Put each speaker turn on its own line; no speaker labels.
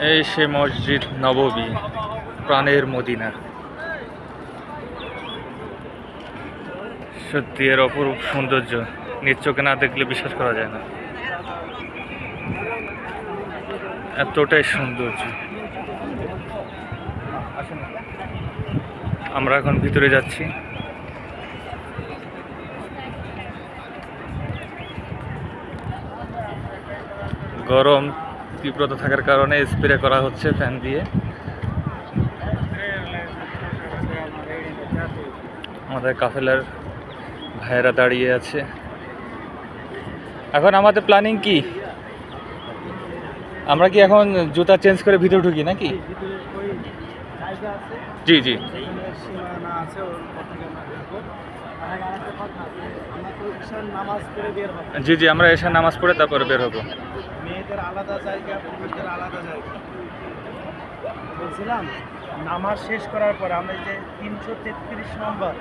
এই সে মসজিদ নববী, প্রাণের মদিনা। সত্যি এর অপরূপ সৌন্দর্য নিজ চোখে না দেখলে বিশ্বাস করা যায় না, এতটাই সৌন্দর্য। আমরা এখন ভিতরে যাচ্ছি। গরম তীব্রতা থাকার কারণে স্প্রে করা হচ্ছে ফ্যান দিয়ে। আমাদের কাফেলার ভাইয়েরা দাঁড়িয়ে আছে। এখন আমাদের প্ল্যানিং কি? আমরা কি এখন জুতা চেঞ্জ করে ভিতরে ঢুকি নাকি? জি জি জি জি আমরা এসে নামাজ পড়ে তারপরে বের হবো।
মেয়েদের আলাদা জায়গা, পুরুষদের আলাদা জায়গা। বলছিলাম নামাজ শেষ করার পরে আমরা যে 333 নম্বর